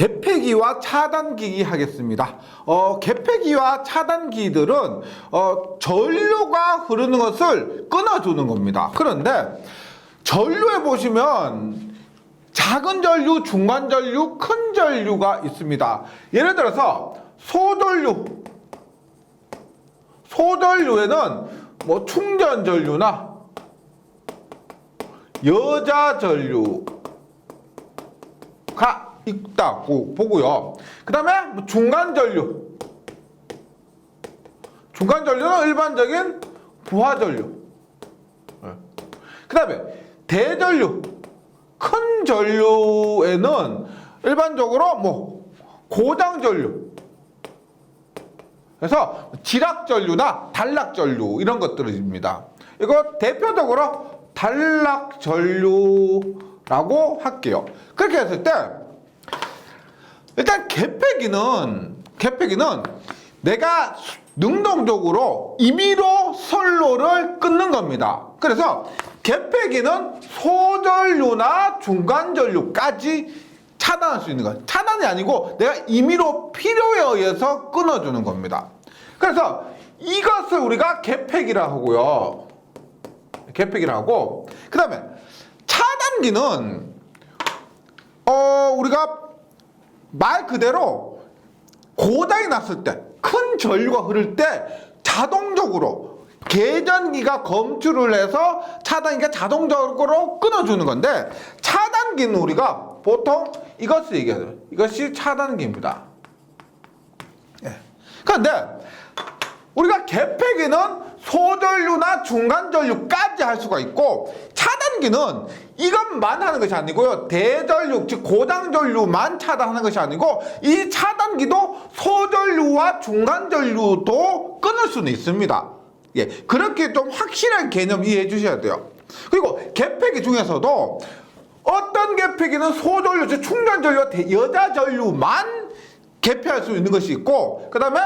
개폐기와 차단기기 하겠습니다. 개폐기와 차단기들은 전류가 흐르는 것을 끊어주는 겁니다. 그런데 전류에 보시면 작은 전류, 중간 전류, 큰 전류가 있습니다. 예를 들어서 소전류에는 뭐 충전 전류나 여자 전류가 있다고 보고요. 그 다음에 중간 전류는 일반적인 부하 전류. 그 다음에 대전류, 큰 전류에는 일반적으로 뭐 고장 전류, 그래서 지락 전류나 단락 전류 이런 것들입니다. 이거 대표적으로 단락 전류라고 할게요. 그렇게 했을 때 일단 개폐기는 내가 능동적으로 임의로 선로를 끊는 겁니다. 그래서 개폐기는 소전류나 중간전류까지 차단할 수 있는 거예요. 차단이 아니고 내가 임의로 필요에 의해서 끊어주는 겁니다. 그래서 이것을 우리가 개폐기라 하고요. 개폐기라 하고, 그 다음에 차단기는 우리가 말 그대로 고장이 났을 때, 큰 전류가 흐를 때 자동적으로 계전기가 검출을 해서 차단기가 자동적으로 끊어주는 건데, 차단기는 우리가 보통 이것을 얘기해요. 이것이 차단기입니다. 예. 그런데 우리가 개폐기는 소전류나 중간전류까지 할 수가 있고, 차단기는 이것만 하는 것이 아니고요, 대전류, 즉 고장전류만 차단하는 것이 아니고, 이 차단기도 소전류와 중간전류도 끊을 수는 있습니다. 예, 그렇게 좀 확실한 개념 이해해 주셔야 돼요. 그리고 개폐기 중에서도 어떤 개폐기는 소전류, 즉 충전전류와 여자전류만 개폐할 수 있는 것이 있고, 그 다음에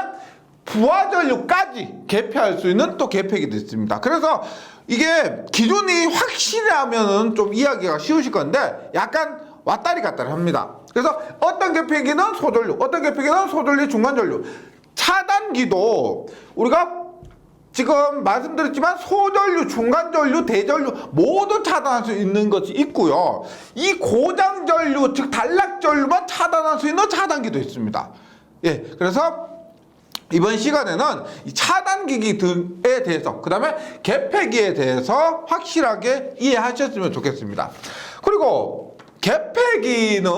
부하전류까지 개폐할 수 있는 또 개폐기도 있습니다. 그래서 이게 기준이 확실하면은 좀 이해하기가 쉬우실 건데 약간 왔다리 갔다리 합니다. 그래서 어떤 개폐기는 소전류, 어떤 개폐기는 소전류, 중간전류. 차단기도 우리가 지금 말씀드렸지만 소전류, 중간전류, 대전류 모두 차단할 수 있는 것이 있고요. 이 고장전류, 즉 단락전류만 차단할 수 있는 차단기도 있습니다. 예, 그래서 이번 시간에는 이 차단기기 등에 대해서, 그 다음에 개폐기에 대해서 확실하게 이해하셨으면 좋겠습니다. 그리고 개폐기는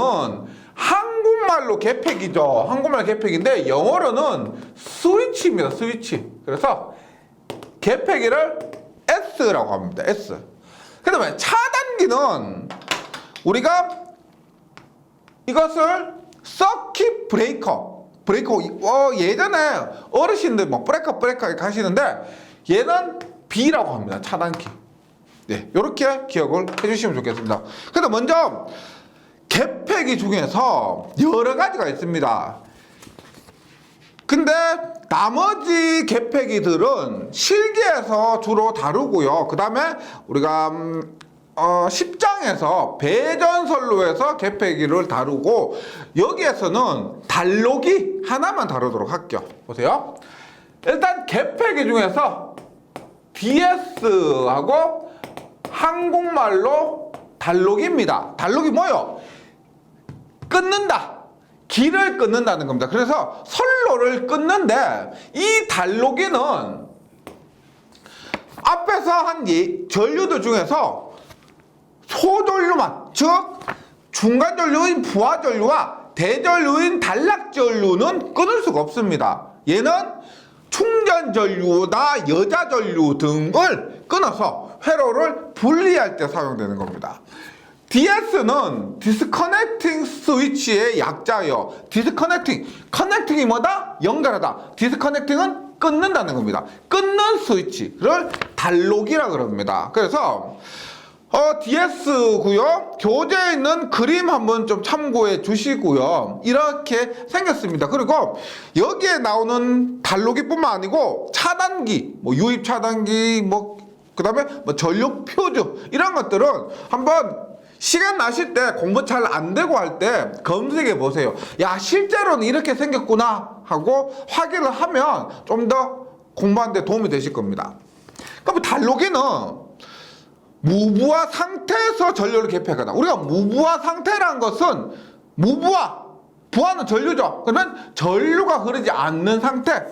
한국말로 개폐기죠. 한국말 개폐기인데 영어로는 스위치입니다. 스위치. 그래서 개폐기를 S라고 합니다. S. 그 다음에 차단기는 우리가 이것을 서킷 브레이커, 예전에 어르신들 뭐 브레이커 이렇게 하시는데 얘는 B라고 합니다. 차단기. 네, 이렇게 기억을 해주시면 좋겠습니다. 근데 먼저 개폐기 중에서 여러 가지가 있습니다. 근데 나머지 개폐기들은 실기에서 주로 다루고요. 그 다음에 우리가 10장에서 배전선로에서 개폐기를 다루고, 여기에서는 단로기 하나만 다루도록 할게요. 보세요. 일단 개폐기 중에서 DS하고 한국말로 단로기입니다. 단로기 뭐요? 끊는다. 길을 끊는다는 겁니다. 그래서 선로를 끊는데 이 단로기는 앞에서 한 전류들 중에서 소전류만, 즉 중간전류인 부하전류와 대전류인 단락전류는 끊을 수가 없습니다. 얘는 충전전류나 여자전류 등을 끊어서 회로를 분리할 때 사용되는 겁니다. DS는 디스커넥팅 스위치의 약자예요. 커넥팅이 뭐다? 연결하다. 디스커넥팅은 끊는다는 겁니다. 끊는 스위치를 단로기라 그럽니다. 그래서 DS고요. 교재에 있는 그림 한번 좀 참고해 주시고요. 이렇게 생겼습니다. 그리고 여기에 나오는 단로기뿐만 아니고 차단기, 뭐 유입 차단기, 그 다음에 전력 표주 이런 것들은 한번 시간 나실 때 공부 잘 안 되고 할 때 검색해 보세요. 야, 실제로는 이렇게 생겼구나 하고 확인을 하면 좀 더 공부하는 데 도움이 되실 겁니다. 그럼 달록이는 무부하 상태에서 전류를 개폐하거나, 우리가 무부하 상태란 것은 부하는 전류죠. 그러면 전류가 흐르지 않는 상태.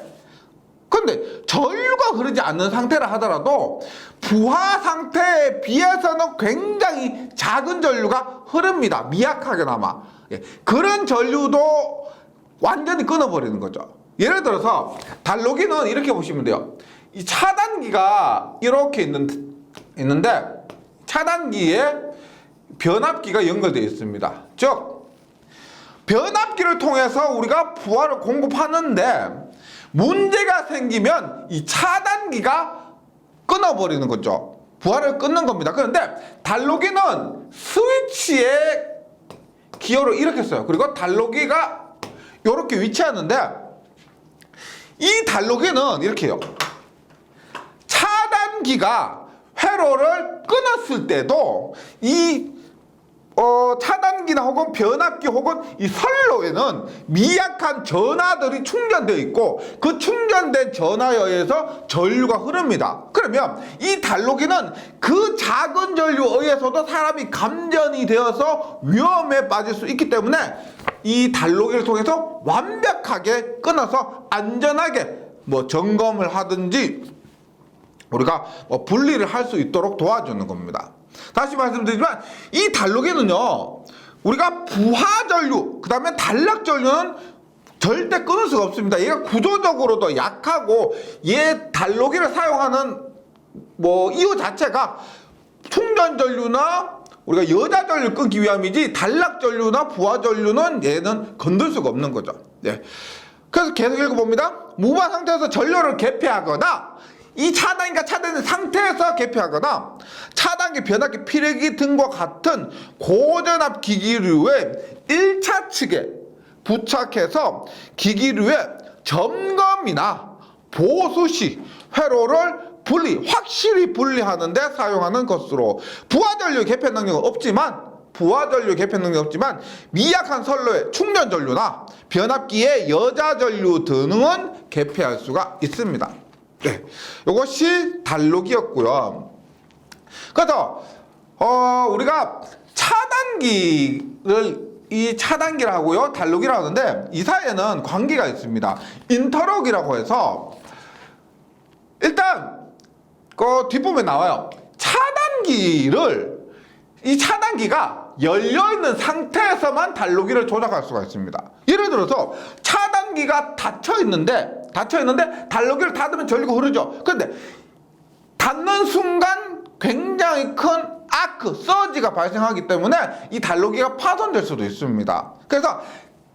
근데 전류가 흐르지 않는 완료라 하더라도 부하 상태에 비해서는 굉장히 작은 전류가 흐릅니다. 미약하게나마. 예. 그런 전류도 완전히 끊어버리는 거죠. 예를 들어서 달록이는 이렇게 보시면 돼요. 이 차단기가 이렇게 있는데 차단기에 변압기가 연결되어 있습니다. 즉 변압기를 통해서 우리가 부하를 공급하는데 문제가 생기면 이 차단기가 끊어버리는 거죠. 부하를 끊는 겁니다. 그런데 달록이는 스위치의 기호를 이렇게 써요. 그리고 달록이가 이렇게 위치하는데 이 달록이는 이렇게 해요. 차단기가 회로를 끊었을 때도 이 차단기나 혹은 변압기 혹은 이 선로에는 미약한 전하들이 충전되어 있고 그 충전된 전하에 의해서 전류가 흐릅니다. 그러면 이 달록이는 그 작은 전류에 의해서도 사람이 감전이 되어서 위험에 빠질 수 있기 때문에 이 달록이를 통해서 완벽하게 끊어서 안전하게 점검을 하든지 우리가 분리를 할 수 있도록 도와주는 겁니다. 다시 말씀드리지만 이 달록이는요, 우리가 부하전류 그 다음에 단락전류는 절대 끊을 수가 없습니다. 얘가 구조적으로도 약하고 얘 달록이를 사용하는 이유 자체가 충전전류나 우리가 여자전류 끊기 위함이지 단락전류나 부하전류는 얘는 건들 수가 없는 거죠. 네. 그래서 계속 읽어봅니다. 무부하 상태에서 전류를 개폐하거나 이 차단기가 차단된 상태에서 개폐하거나 차단기, 변압기, 피뢰기 등과 같은 고전압 기기류의 1차 측에 부착해서 기기류의 점검이나 보수 시 회로를 확실히 분리하는 데 사용하는 것으로 부하전류 개폐 능력은 없지만 미약한 선로의 충전전류나 변압기의 여자전류 등은 개폐할 수가 있습니다. 네, 이것이 달록이었고요. 그래서 우리가 이 차단기를 하고요, 달록이라고 하는데 이 사이에는 관계가 있습니다. 인터럭이라고 해서 일단 그 뒷부분에 나와요. 이 차단기가 열려있는 상태에서만 달록이를 조작할 수가 있습니다. 예를 들어서 차단기가 닫혀있는데 달록이를 닫으면 전류가 흐르죠. 그런데 닫는 순간 굉장히 큰 서지가 발생하기 때문에 이 달록이가 파손될 수도 있습니다. 그래서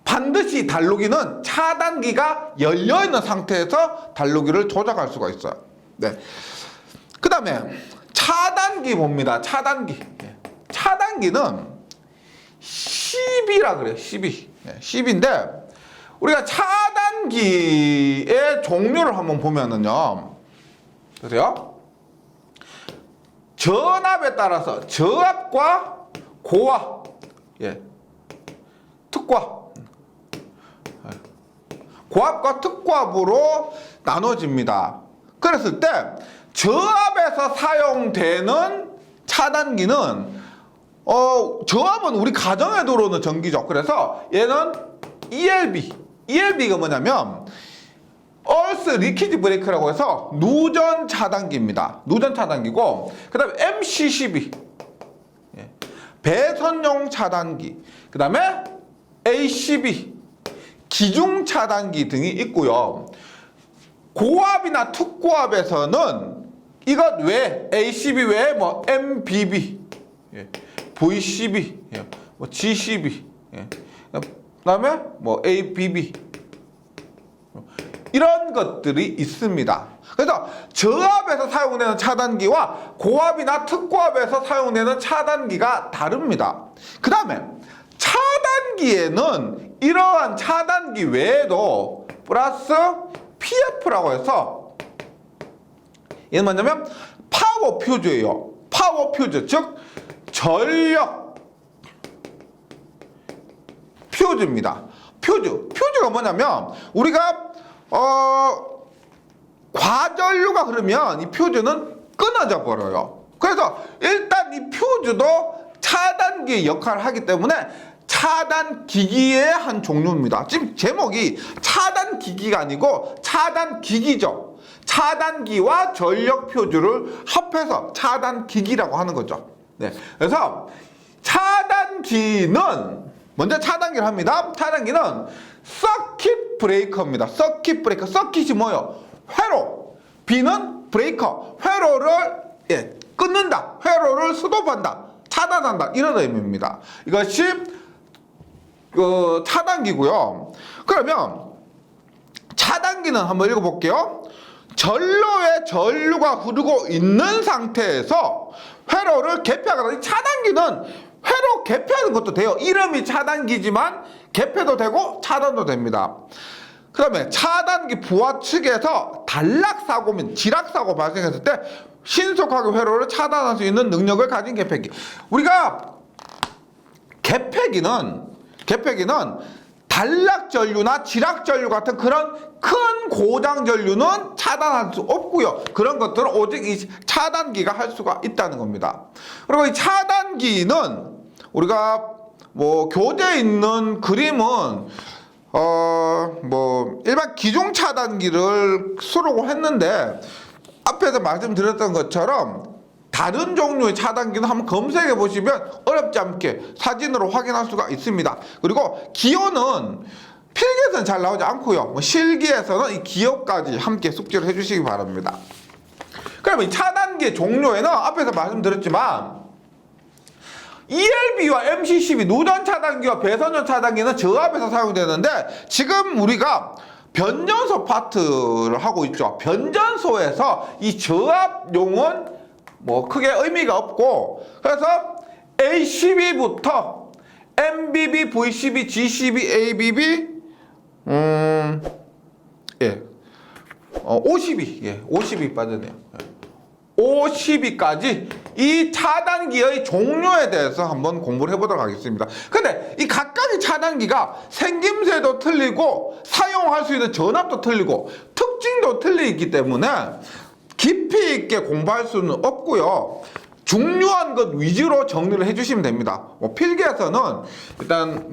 반드시 달록이는 차단기가 열려있는 상태에서 달록이를 조작할 수가 있어요. 네. 그 다음에 차단기 봅니다. 차단기는 10이라 그래요. 10인데 우리가 차단기의 종류를 한번 보면은요, 보세요. 전압에 따라서 저압과 고압, 고압과 특고압으로 나눠집니다. 그랬을 때 저압에서 사용되는 차단기는 저압은 우리 가정에 들어오는 전기죠. 그래서 얘는 ELB가 뭐냐면 얼스 리키지 브레이크라고 해서 누전 차단기입니다. 누전 차단기고, 그 다음에 MC12 배선용 차단기, 그 다음에 ACB 기중 차단기 등이 있고요. 고압이나 특고압에서는 이것 외에 ACB 외에 MBB, VCB, GCB, 그 다음에 ABB 이런 것들이 있습니다. 그래서 저압에서 사용되는 차단기와 고압이나 특고압에서 사용되는 차단기가 다릅니다. 그 다음에 차단기에는 이러한 차단기 외에도 플러스 PF라고 해서 얘는 뭐냐면 파워 퓨즈예요. 파워 퓨즈, 즉 전력 퓨즈입니다. 퓨즈가 뭐냐면 우리가 과전류가 흐르면 이 퓨즈는 끊어져 버려요. 그래서 일단 이 퓨즈도 차단기 역할을 하기 때문에 차단기기의 한 종류입니다. 지금 제목이 차단기기가 아니고 차단기기죠. 차단기와 전력 퓨즈를 합해서 차단기기라고 하는 거죠. 네. 그래서 차단기는 먼저 차단기를 합니다. 차단기는 서킷 브레이커입니다. 서킷 브레이커. 서킷이 뭐예요? 회로. B는 브레이커. 회로를 끊는다. 회로를 스톱한다. 차단한다. 이런 의미입니다. 이것이 차단기고요. 그러면 차단기는 한번 읽어볼게요. 전로에 전류가 흐르고 있는 상태에서 회로를 개폐하거나, 차단기는 회로 개폐하는 것도 돼요. 이름이 차단기지만 개폐도 되고 차단도 됩니다. 그 다음에 차단기 부하 측에서 단락사고 및 지락사고 발생했을 때 신속하게 회로를 차단할 수 있는 능력을 가진 개폐기. 우리가 개폐기는 단락전류나 지락전류 같은 그런 큰 고장전류는 차단할 수 없고요. 그런 것들은 오직 이 차단기가 할 수가 있다는 겁니다. 그리고 이 차단기는 우리가 뭐 교재에 있는 그림은 일반 기종 차단기를 쓰려고 했는데 앞에서 말씀드렸던 것처럼 다른 종류의 차단기는 한번 검색해 보시면 어렵지 않게 사진으로 확인할 수가 있습니다. 그리고 기호는 필기에서는 잘 나오지 않고요. 실기에서는 이 기호까지 함께 숙지를 해주시기 바랍니다. 그럼 이 차단기의 종류에는 앞에서 말씀드렸지만 ELB와 MC12 누전 차단기와 배선전 차단기는 저압에서 사용되는데 지금 우리가 변전소 파트를 하고 있죠. 변전소에서 이 저압용은 뭐 크게 의미가 없고, 그래서 A12부터 MBB, V12, G12, ABB, 52 빠졌네요. 52까지 이 차단기의 종류에 대해서 한번 공부를 해보도록 하겠습니다. 근데 이 각각의 차단기가 생김새도 틀리고 사용할 수 있는 전압도 틀리고 특징도 틀리기 때문에 깊이 있게 공부할 수는 없고요. 중요한 것 위주로 정리를 해주시면 됩니다. 필기에서는 일단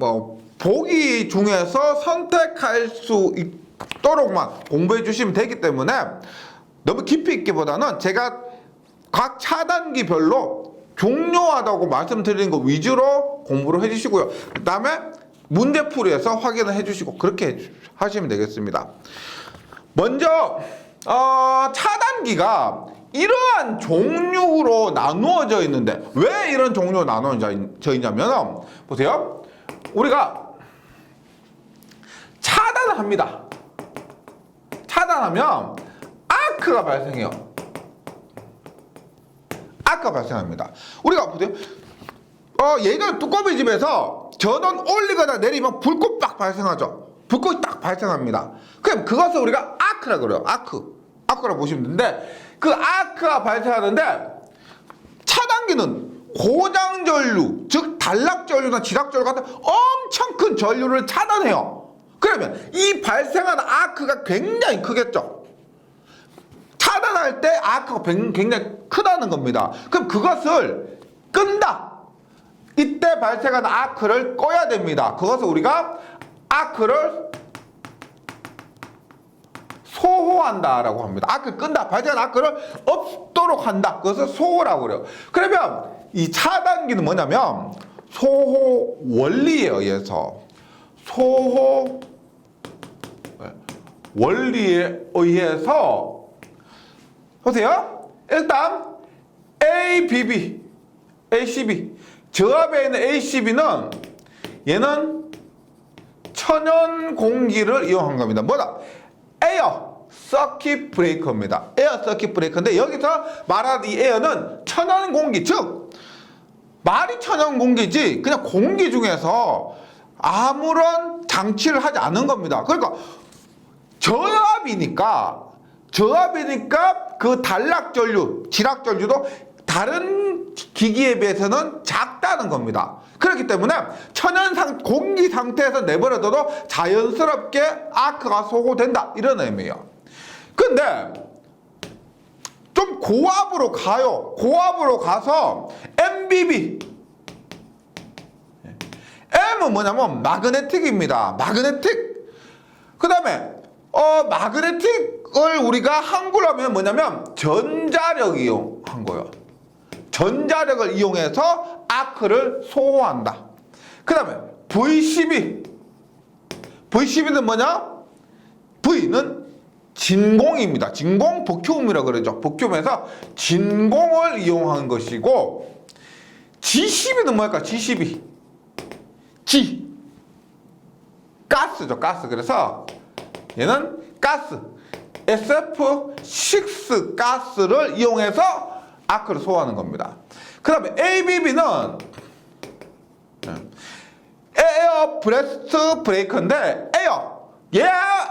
보기 중에서 선택할 수 있도록만 공부해 주시면 되기 때문에 너무 깊이 있기보다는 제가 각 차단기별로 중요하다고 말씀드리는 것 위주로 공부를 해주시고요. 그 다음에 문제풀이에서 확인을 해주시고 그렇게 하시면 되겠습니다. 먼저 차단기가 이러한 종류로 나누어져 있는데 왜 이런 종류로 나누어져 있냐면 보세요. 우리가 차단을 합니다. 차단하면 아크가 발생해요. 아크가 발생합니다. 우리가 보세요. 예전 두꺼비 집에서 전원 올리거나 내리면 불꽃 딱 발생하죠. 불꽃이 딱 발생합니다. 그럼 그것을 우리가 아크라고 그래요. 아크라고 보시면 되는데 그 아크가 발생하는데 차단기는 고장전류, 즉 단락전류나 지락전류 같은 엄청 큰 전류를 차단해요. 그러면 이 발생하는 아크가 굉장히 크겠죠. 차단할 때 아크가 굉장히 크다는 겁니다. 그럼 그것을 끈다. 이때 발생하는 아크를 꺼야 됩니다. 그것을 우리가 아크를 소호한다라고 합니다. 아크를 끈다. 발생한 아크를 없도록 한다. 그것을 소호라고 그래요. 그러면 이 차단기는 뭐냐면 소호 원리에 의해서 보세요. 일단 ACB 저압에 있는 ACB는 얘는 천연 공기를 이용한 겁니다. 뭐다? 에어 서킷 브레이커입니다. 에어 서킷 브레이커인데 여기서 말하는 이 에어는 천연 공기, 즉 말이 천연 공기지 그냥 공기 중에서 아무런 장치를 하지 않은 겁니다. 그러니까 저압이니까 그 단락전류, 지락전류도 다른 기기에 비해서는 작다 있다는 겁니다. 그렇기 때문에 공기 상태에서 내버려둬도 자연스럽게 아크가 소고된다, 이런 의미예요. 근데 좀 고압으로 가요. 고압으로 가서 MBB, M은 뭐냐면 마그네틱입니다. 마그네틱. 그 다음에 마그네틱을 우리가 한글로 하면 뭐냐면 전자력 이용한 거예요. 전자력을 이용해서 아크를 소호한다. 그 다음에 V12는 뭐냐? V는 진공입니다. 진공 버큐움이라고 그러죠. 버큐움에서 진공을 이용한 것이고, G12는 뭘까? G12. G. 가스죠, 가스. 그래서 얘는 가스. SF6 가스를 이용해서 아크를 소화하는 겁니다. 그 다음에 ABB는 에어 브레스트 브레이커인데,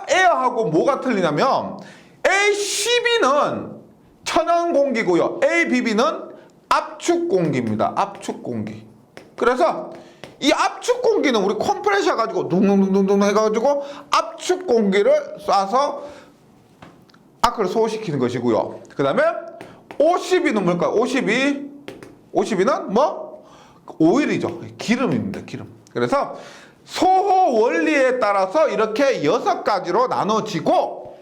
에어하고 뭐가 틀리냐면 A12는 천연 공기고요, ABB는 압축 공기입니다. 압축 공기. 그래서 이 압축 공기는 우리 컴프레셔 가지고 둥둥둥둥 해가지고 압축 공기를 쏴서 아크를 소화시키는 것이고요. 그 다음에 O12는 뭘까요? O12는 뭐? 오일이죠. 기름입니다. 기름. 그래서 소호 원리에 따라서 이렇게 6가지로 나눠지고,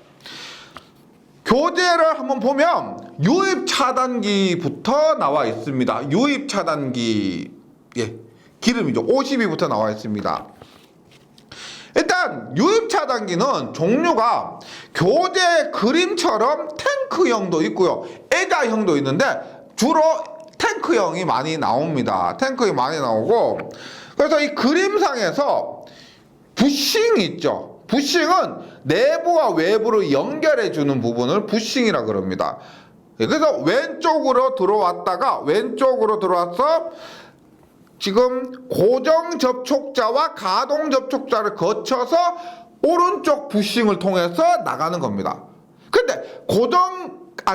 교재를 한번 보면 유입 차단기부터 나와 있습니다. 유입 차단기, 기름이죠. O12부터 나와 있습니다. 일단 유입 차단기는 종류가 교재 그림처럼 탱크형도 있고요, 애자형도 있는데 주로 탱크형이 많이 나옵니다. 탱크형이 많이 나오고, 그래서 이 그림상에서 부싱이 있죠. 부싱은 내부와 외부를 연결해 주는 부분을 부싱이라고 그럽니다. 그래서 왼쪽으로 들어왔다가 왼쪽으로 들어와서 지금 고정 접촉자와 가동 접촉자를 거쳐서 오른쪽 부싱을 통해서 나가는 겁니다. 근데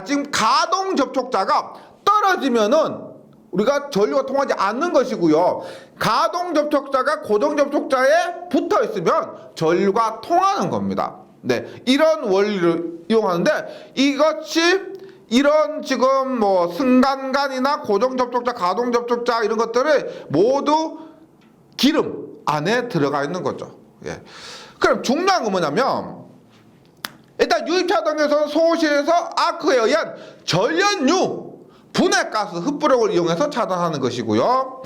지금 가동 접촉자가 떨어지면은 우리가 전류가 통하지 않는 것이고요, 가동 접촉자가 고정 접촉자에 붙어 있으면 전류가 통하는 겁니다. 네, 이런 원리를 이용하는데, 이런 지금 뭐 승간관이나 고정 접촉자, 가동 접촉자 이런 것들을 모두 기름 안에 들어가 있는 거죠. 그럼 중요한 건 뭐냐면, 일단 유입 차단기에서는 소실에서 아크에 의한 전련유 분해가스 흡부력을 이용해서 차단하는 것이고요,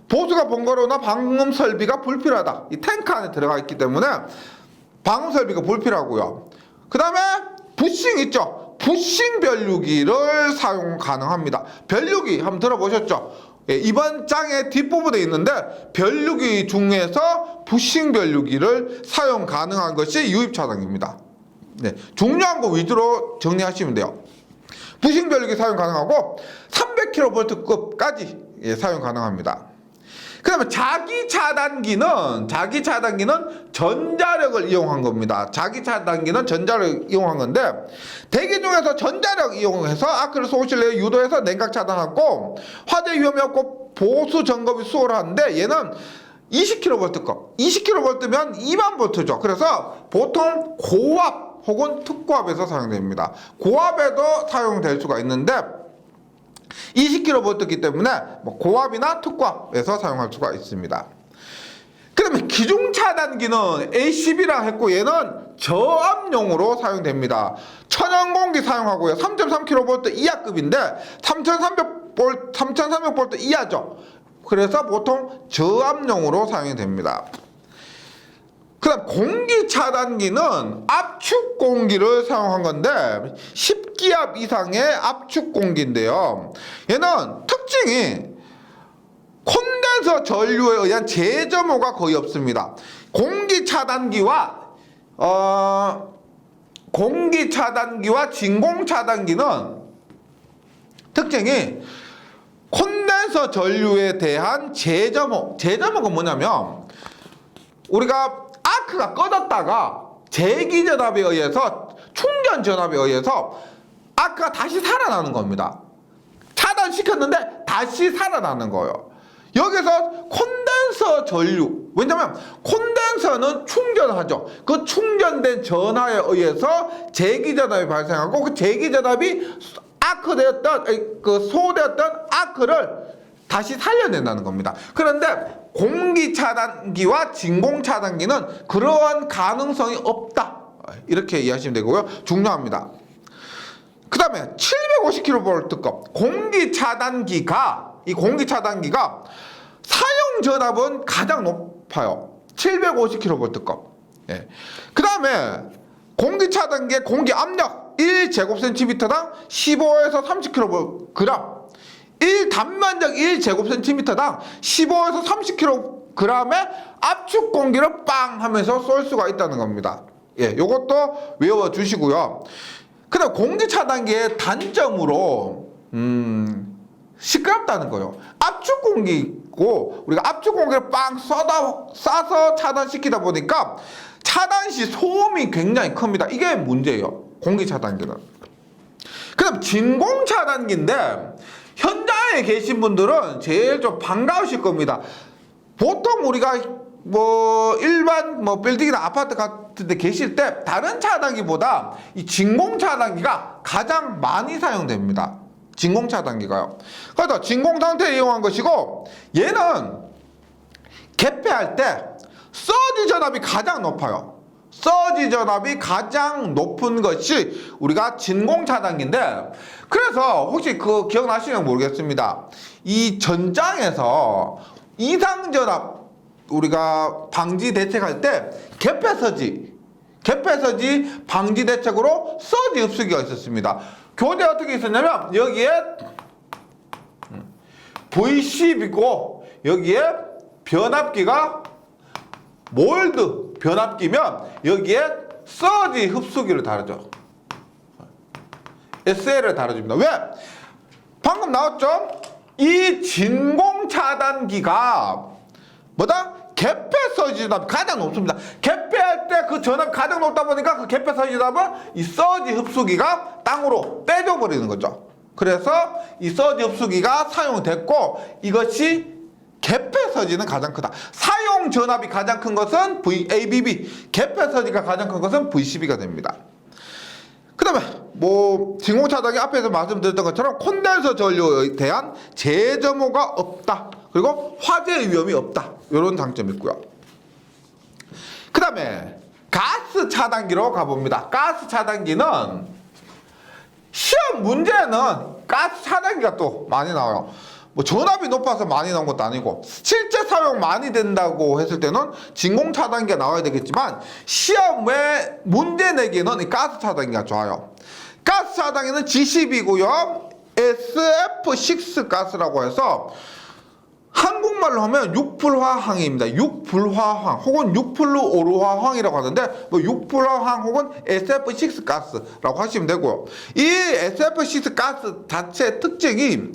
보수가 번거로우나 방음 설비가 불필요하다. 이 탱크 안에 들어가 있기 때문에 방음 설비가 불필요하고요. 그 다음에 부싱 있죠. 부싱 변류기를 사용 가능합니다. 변류기 한번 들어보셨죠? 이번 장의 뒷부분에 있는데 변류기 중에서 부싱 변류기를 사용 가능한 것이 유입 차단기입니다. 중요한 거 위주로 정리하시면 돼요. 부싱 변류기 사용 가능하고 300kV급까지 사용 가능합니다. 그 다음에 자기 차단기는 전자력을 이용한 겁니다. 자기 차단기는 전자력을 이용한 건데, 대기 중에서 전자력 이용해서 아크를 소실내에 유도해서 냉각 차단하고 화재 위험이 없고 보수 점검이 수월한데, 얘는 20kV 거, 20kV면 2만V죠. 그래서 보통 고압 혹은 특고압에서 사용됩니다. 고압에도 사용될 수가 있는데 20kV이기 때문에 고압이나 특고압에서 사용할 수가 있습니다. 그 다음에 기중 차단기는 A12라 했고, 얘는 저압용으로 사용됩니다. 천연 공기 사용하고요, 3.3kV 이하급인데 3300V 이하죠. 그래서 보통 저압용으로 사용이 됩니다. 그 다음 공기 차단기는 압축 공기를 사용한 건데 10기압 이상의 압축 공기인데요, 얘는 특징이 콘덴서 전류에 의한 재점호가 거의 없습니다. 공기 차단기와 진공 차단기는 특징이 콘덴서 전류에 대한 재점호가 뭐냐면, 우리가 아크가 꺼졌다가 재기 전압에 의해서, 충전 전압에 의해서 아크가 다시 살아나는 겁니다. 차단시켰는데 다시 살아나는 거예요. 여기서 콘덴서 전류, 왜냐면 콘덴서는 충전하죠. 그 충전된 전하에 의해서 제기전압이 발생하고 그 제기전압이 아크되었던, 그 소되었던 아크를 다시 살려낸다는 겁니다. 그런데 공기차단기와 진공차단기는 그러한 가능성이 없다, 이렇게 이해하시면 되고요. 중요합니다. 그 다음에 750kV급 공기차단기가, 이 공기차단기가 사용전압은 가장 높아요. 750kV급. 예. 그 다음에 공기차단기의 공기압력 1제곱cm당 15에서 30kg, 1단면적 1제곱cm당 15에서 30kg의 압축 공기를 빵 하면서 쏠 수가 있다는 겁니다. 예, 요것도 외워주시고요. 그 다음 공기차단기의 단점으로 시끄럽다는 거예요. 압축 공기고 우리가 압축 공기를 빵 쏴서 차단시키다 보니까 차단 시 소음이 굉장히 큽니다. 이게 문제예요, 공기차단기는. 그 다음 진공차단기인데 현장에 계신 분들은 제일 좀 반가우실 겁니다. 보통 우리가 일반 빌딩이나 아파트 같은 데 계실 때 다른 차단기보다 이 진공차단기가 가장 많이 사용됩니다. 진공차단기가요. 그래서 진공상태에 이용한 것이고, 얘는 개폐할 때 서지 전압이 가장 높아요. 서지 전압이 가장 높은 것이 우리가 진공차단기인데, 그래서 혹시 그거 기억나시면 모르겠습니다. 이 전장에서 이상전압 우리가 방지 대책할 때 개폐서지 방지 대책으로 서지 흡수기가 있었습니다. 교재 어떻게 있었냐면 여기에 V10이고 여기에 변압기가 몰드 변압기면 여기에 서지 흡수기를 달아줘. SL을 달아줍니다. 왜? 방금 나왔죠? 이 진공차단기가 뭐다? 개폐 서지 전압이 가장 높습니다. 개폐할 때 그 전압이 가장 높다 보니까 그 개폐 서지 전압은 이 서지 흡수기가 땅으로 빼줘버리는 거죠. 그래서 이 서지 흡수기가 사용됐고, 이것이 개폐 서지는 가장 크다. 사용 전압이 가장 큰 것은 VABB, 개폐 서지가 가장 큰 것은 V12가 됩니다. 그 다음에 진공차단기 앞에서 말씀드렸던 것처럼 콘덴서 전류에 대한 재점호가 없다. 그리고 화재 위험이 없다. 이런 장점이 있고요. 그 다음에 가스 차단기로 가봅니다. 가스 차단기는 시험 문제는 가스 차단기가 또 많이 나와요. 전압이 높아서 많이 나온 것도 아니고, 실제 사용 많이 된다고 했을 때는 진공 차단기가 나와야 되겠지만, 시험에 문제 내기에는 이 가스 차단기가 좋아요. 가스 차단기는 G10이고요. SF6 가스라고 해서 한국말로 하면 6불화황입니다. 6불화황 혹은 6플루오르화황이라고 하는데, 6불화황 혹은 SF6 가스라고 하시면 되고요. 이 SF6 가스 자체의 특징이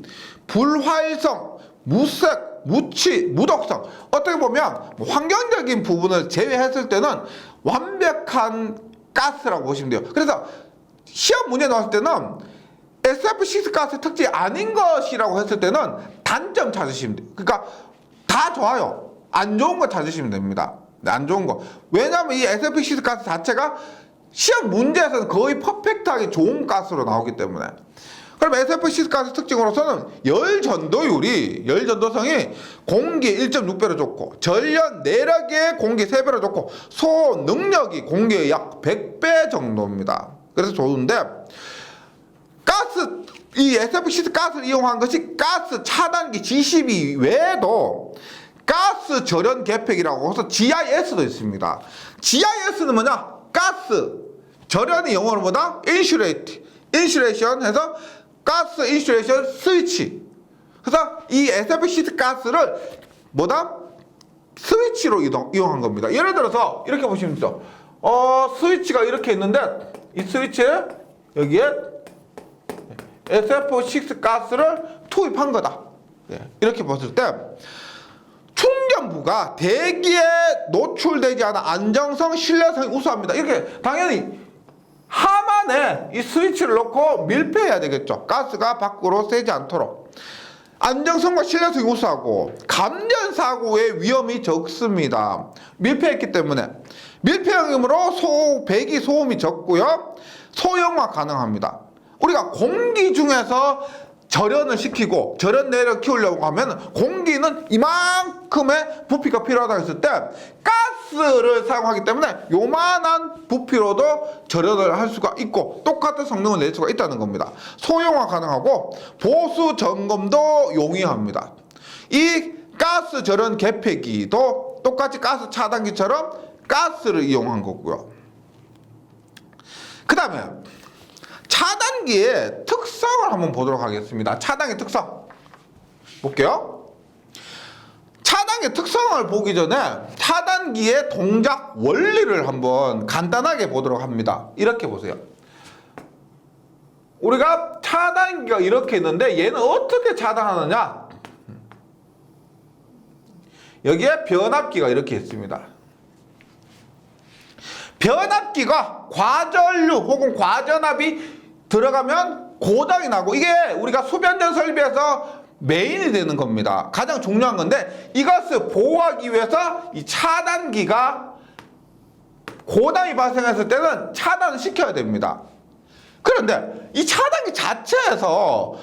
불활성, 무색, 무취, 무독성, 어떻게 보면 환경적인 부분을 제외했을 때는 완벽한 가스라고 보시면 돼요. 그래서 시험 문제 나왔을 때는 SF6 가스 특징이 아닌 것이라고 했을 때는 단점 찾으시면 돼요. 그러니까 다 좋아요. 안 좋은 거 찾으시면 됩니다. 안 좋은 거. 왜냐하면 이 SF6 가스 자체가 시험 문제에서는 거의 퍼펙트하게 좋은 가스로 나오기 때문에. 그럼 SF6 가스 특징으로서는 열 전도성이 공기 1.6배로 좋고, 전력 내력의 공기 3배로 좋고, 소 능력이 공기의 약 100배 정도입니다. 그래서 좋은데, 이 SF6 가스를 이용한 것이 가스 차단기 G12 외에도 가스 절연 개폐기라고 해서 GIS도 있습니다. GIS는 뭐냐? 가스 절연이 영어로 뭐다? 인슐레이션 해서 가스 인슐레이션 스위치. 그래서 이 SF6 가스를 뭐다? 스위치로 이용한 겁니다. 예를 들어서 이렇게 보시면 되죠. 스위치가 이렇게 있는데 이 스위치에 여기에 SF6 가스를 투입한 거다. 이렇게 봤을 때 충전부가 대기에 노출되지 않아 안정성, 신뢰성이 우수합니다. 이렇게 당연히 하만에 이 스위치를 놓고 밀폐해야 되겠죠. 가스가 밖으로 새지 않도록. 안정성과 신뢰성이 우수하고 감전사고의 위험이 적습니다. 밀폐했기 때문에 밀폐형이므로 배기 소음이 적고요. 소형화 가능합니다. 우리가 공기 중에서 절연을 시키고 절연 내를 키우려고 하면 공기는 이만큼의 부피가 필요하다고 했을 때 가스를 사용하기 때문에 요만한 부피로도 절연을 할 수가 있고 똑같은 성능을 낼 수가 있다는 겁니다. 소형화 가능하고 보수 점검도 용이합니다. 이 가스 절연 개폐기도 똑같이 가스 차단기처럼 가스를 이용한 거고요. 그 다음에 차단기의 특성을 한번 보도록 하겠습니다. 차단기 특성 볼게요. 차단기 특성을 보기 전에 차단기의 동작 원리를 한번 간단하게 보도록 합니다. 이렇게 보세요. 우리가 차단기가 이렇게 있는데 얘는 어떻게 차단하느냐? 여기에 변압기가 이렇게 있습니다. 변압기가 과전류 혹은 과전압이 들어가면 고장이 나고 이게 우리가 수변전 설비에서 메인이 되는 겁니다. 가장 중요한 건데 이것을 보호하기 위해서 이 차단기가 고장이 발생했을 때는 차단을 시켜야 됩니다. 그런데 이 차단기 자체에서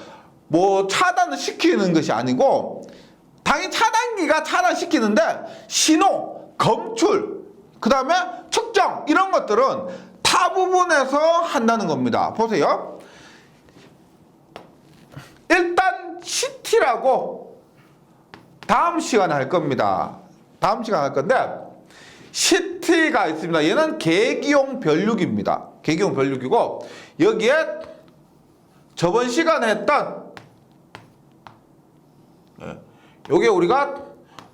뭐 차단을 시키는 것이 아니고 당연히 차단기가 차단시키는데 신호, 검출, 그 다음에 측정 이런 것들은 타 부분에서 한다는 겁니다. 보세요. 일단 CT라고 다음 시간에 할 겁니다. 다음 시간에 할 건데 CT가 있습니다. 얘는 계기용 변류기입니다. 계기용 변류기고 여기에 저번 시간에 했던 요게 우리가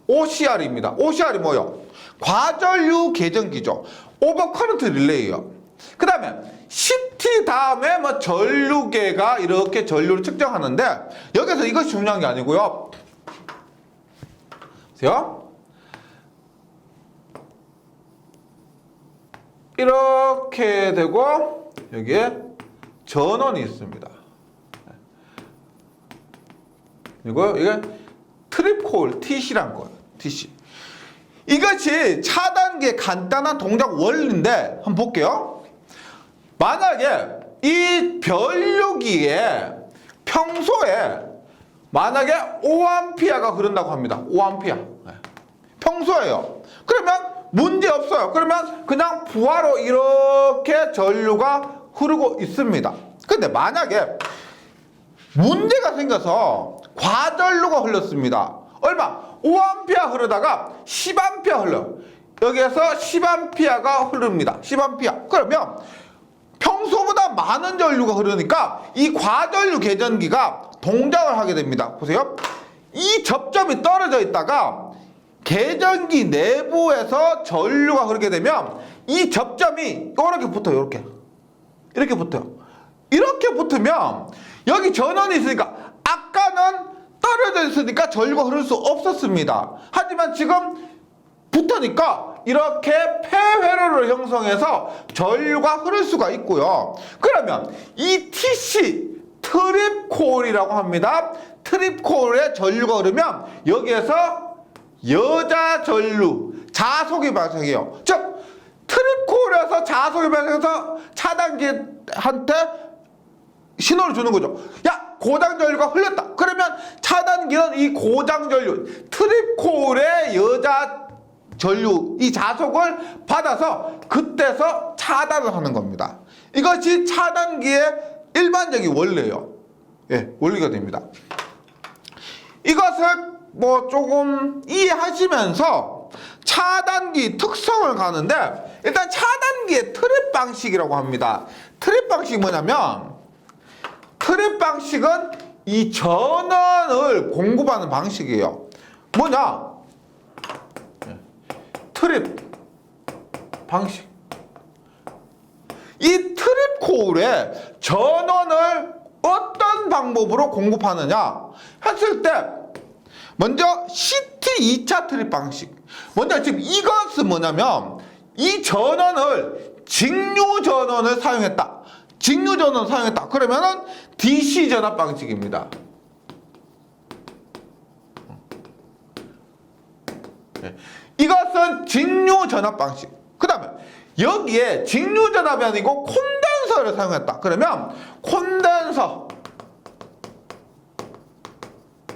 OCR입니다. OCR이 뭐요? 과전류 계전기죠. 오버커런트 릴레이요. 그 다음에 CT 다음에 뭐 전류계가 이렇게 전류를 측정하는데 여기서 이것이 중요한 게 아니고요. 보세요. 이렇게 되고 여기에 전원이 있습니다. 그리고 이게 트립코일 TC란 거예요. TC. 이것이 차단기의 간단한 동작 원리인데 한번 볼게요. 만약에 이 변류기에 평소에 만약에 5A가 흐른다고 합니다. 5A. 평소에요. 그러면 문제 없어요. 그러면 그냥 부하로 이렇게 전류가 흐르고 있습니다. 근데 만약에 문제가 생겨서 과전류가 흘렀습니다. 얼마? 5A 흐르다가 10A 흘러요. 여기에서 10A가 흐릅니다. 10A. 그러면 평소보다 많은 전류가 흐르니까 이 과전류 계전기가 동작을 하게 됩니다. 보세요. 이 접점이 떨어져 있다가 계전기 내부에서 전류가 흐르게 되면 이 접점이 이렇게 붙어요. 이렇게 붙어요. 이렇게 붙으면 여기 전원이 있으니까 아까는 떨어져 있으니까 전류가 흐를 수 없었습니다. 하지만 지금 붙으니까 이렇게 폐회로를 형성해서 전류가 흐를 수가 있고요. 그러면 이 TC 트립코일이라고 합니다. 트립코일에 전류가 흐르면 여기에서 여자 전류 자속이 발생해요. 즉 트립코일에서 자속이 발생해서 차단기한테 신호를 주는 거죠. 야, 고장 전류가 흘렸다. 그러면 차단기는 이 고장 전류 트립코일의 여자 전류 이 자속을 받아서 그때서 차단을 하는 겁니다. 이것이 차단기의 일반적인 원리예요. 예, 원리가 됩니다. 이것을 뭐 조금 이해하시면서 차단기 특성을 가는데 일단 차단기의 트랩 방식이라고 합니다. 트랩 방식이 뭐냐면 트랩 방식은 이 전원을 공급하는 방식이에요. 뭐냐? 트랩 방식. 이 트랩 코일에 전원을 어떤 방법으로 공급하느냐 했을 때 먼저 CT 2차 트랩 방식. 먼저 지금 이것은 뭐냐면 이 전원을 직류 전원을 사용했다. 직류 전원을 사용했다. 그러면은 DC 전압 방식입니다. 이것은 직류 전압 방식. 그 다음에 여기에 직류 전압이 아니고 콘덴서를 사용했다. 그러면 콘덴서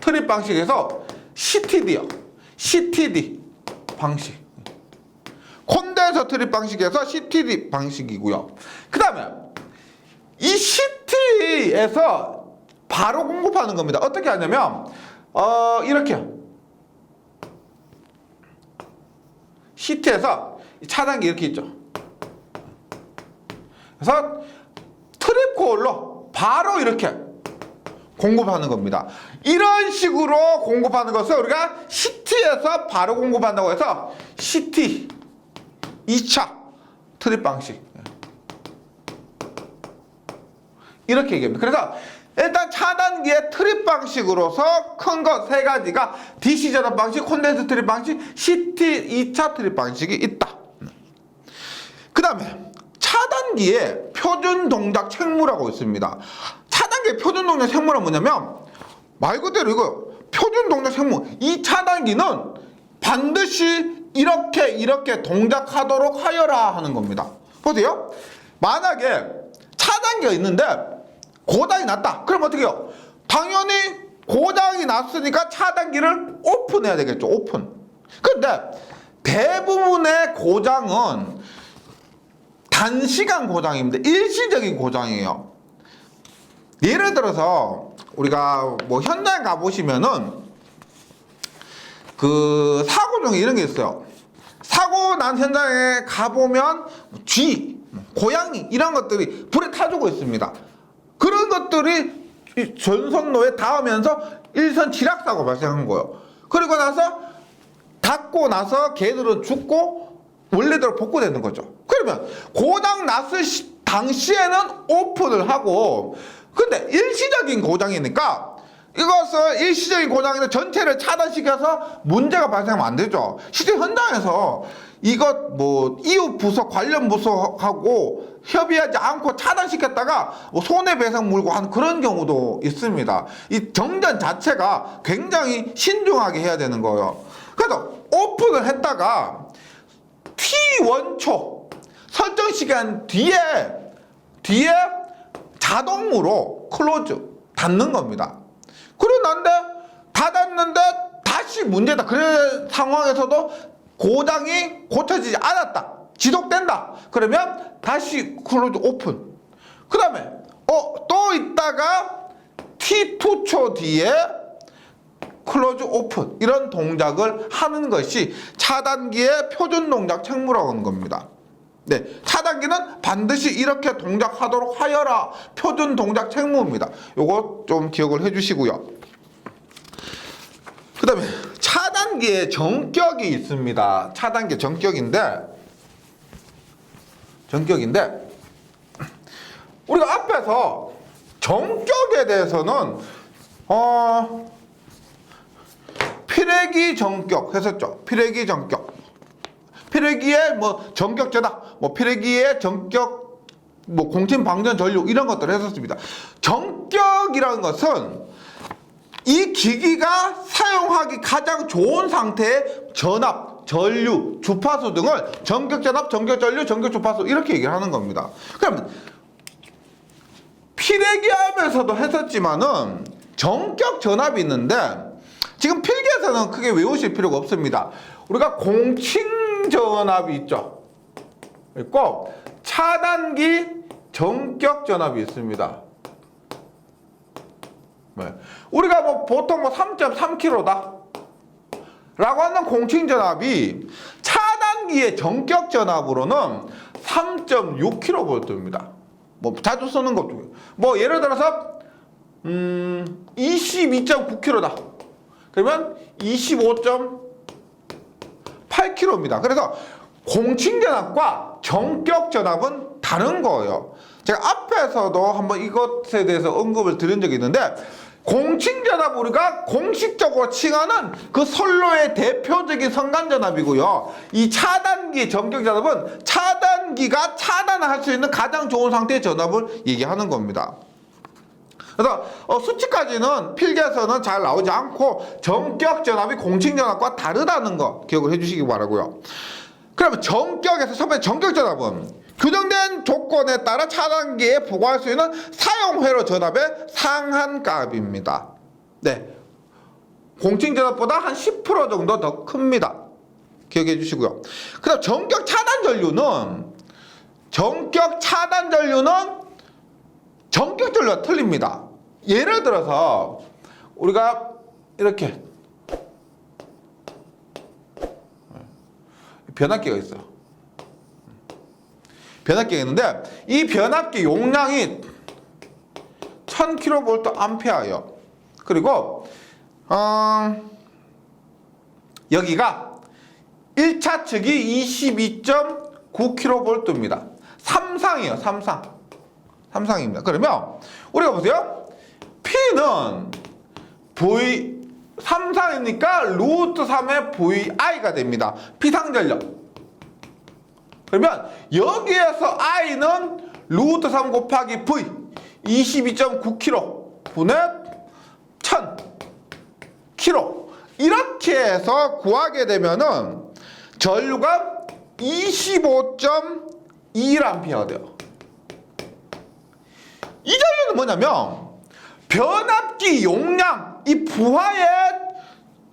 트립 방식에서 CTD요. CTD 방식. 콘덴서 트립 방식에서 CTD 방식이고요. 그 다음에 이 CT에서 바로 공급하는 겁니다. 어떻게 하냐면 이렇게요. CT에서 차단기 이렇게 있죠. 그래서 트립코일로 바로 이렇게 공급하는 겁니다. 이런 식으로 공급하는 것을 우리가 CT에서 바로 공급한다고 해서 CT 2차 트립 방식 이렇게 얘기합니다. 그래서 일단 차단기의 트립 방식으로서 큰 거 세 가지가 DC 전압 방식, 콘덴서 트립 방식, CT 2차 트립 방식이 있다. 그 다음에 차단기에 표준 동작 책무라고 있습니다. 차단기의 표준 동작 책무란 뭐냐면 말 그대로 이거 표준 동작 책무. 이 차단기는 반드시 이렇게 동작하도록 하여라 하는 겁니다. 보세요. 만약에 차단기가 있는데 고장이 났다. 그럼 어떻게 해요? 당연히 고장이 났으니까 차단기를 오픈해야 되겠죠. 오픈. 근데 대부분의 고장은 단시간 고장입니다. 일시적인 고장이에요. 예를 들어서 우리가 뭐 현장에 가보시면은 그 사고 중에 이런 게 있어요. 사고 난 현장에 가보면 쥐, 고양이 이런 것들이 불에 타주고 있습니다. 그런 것들이 전선로에 닿으면서 일선 지락사고 발생한 거예요. 그리고 나서 닿고 나서 걔들은 죽고 원래대로 복구되는 거죠. 그러면 고장 났을 당시에는 오픈을 하고, 근데 일시적인 고장이니까 이것을 일시적인 고장인데 전체를 차단시켜서 문제가 발생하면 안 되죠. 실제 현장에서 이것 뭐 이웃 부서 관련 부서하고 협의하지 않고 차단시켰다가 뭐 손해배상 물고 한 그런 경우도 있습니다. 이 정전 자체가 굉장히 신중하게 해야 되는 거예요. 그래서 오픈을 했다가 T1초 설정 시간 뒤에 자동으로 클로즈 닫는 겁니다. 그러고 난데 닫았는데 다시 문제다. 그런 상황에서도 고장이 고쳐지지 않았다. 지속된다. 그러면 다시 클로즈 오픈. 그 다음에 또 있다가 T2초 뒤에 클로즈 오픈. 이런 동작을 하는 것이 차단기의 표준 동작 책무라고 하는 겁니다. 네, 차단기는 반드시 이렇게 동작하도록 하여라. 표준 동작 책무입니다. 요거 좀 기억을 해주시고요. 그 다음에 차단기에 전격이 있습니다. 차단기 전격인데 우리가 앞에서 전격에 대해서는 피레기 전격 했었죠. 피레기 전격. 피레기의 뭐 전격 전압, 뭐 피레기의 전격 뭐 공팀 방전 전류 이런 것들을 했었습니다. 전격이라는 것은 이 기기가 사용하기 가장 좋은 상태의 전압, 전류, 주파수 등을 전격 전압, 전격 전류, 전격 주파수 이렇게 얘기를 하는 겁니다. 그럼 피레기 하면서도 했었지만은 전격 전압이 있는데 지금 필기에서는 크게 외우실 필요가 없습니다. 우리가 공칭 전압이 있죠. 있고 차단기 전격 전압이 있습니다. 네. 우리가 뭐 보통 뭐 3.3kg다 라고 하는 공칭 전압이 차단기의 전격 전압으로는 3.6kV입니다. 뭐 자주 쓰는 것도 뭐 예를 들어서 22.9kg다. 그러면 25.8kg입니다. 그래서 공칭 전압과 전격 전압은 다른 거예요. 제가 앞에서도 한번 이것에 대해서 언급을 드린 적이 있는데 공칭 전압 우리가 공식적으로 칭하는 그 선로의 대표적인 선간전압이고요. 이 차단기 전격 전압은 차단기가 차단할 수 있는 가장 좋은 상태의 전압을 얘기하는 겁니다. 그래서 수치까지는 필기에서는 잘 나오지 않고 전격 전압이 공칭 전압과 다르다는 거 기억을 해주시기 바라고요. 그러면 전격에서 첫 번째 전격 전압은 규정된 조건에 따라 차단기에 부과할 수 있는 사용 회로 전압의 상한값입니다. 네, 공칭 전압보다 한 10% 정도 더 큽니다. 기억해 주시고요. 그다음 전격 차단 전류는 전격 전류와 틀립니다. 예를 들어서 우리가 이렇게 변압기가 있어요. 변압기가 있는데 이 변압기 용량이 1000kVA예요. 그리고 여기가 1차 측이 22.9kV입니다. 3상이에요. 3상입니다. 그러면 우리가 보세요. P는 V 3상이니까 루트 3의 VI가 됩니다. P상전력. 그러면 여기에서 I는 루트 3 곱하기 V 22.9kg 분의 1000kg 이렇게 해서 구하게 되면은 전류가 25.21A가 돼요. 이 전류는 뭐냐면 변압기 용량, 이 부하의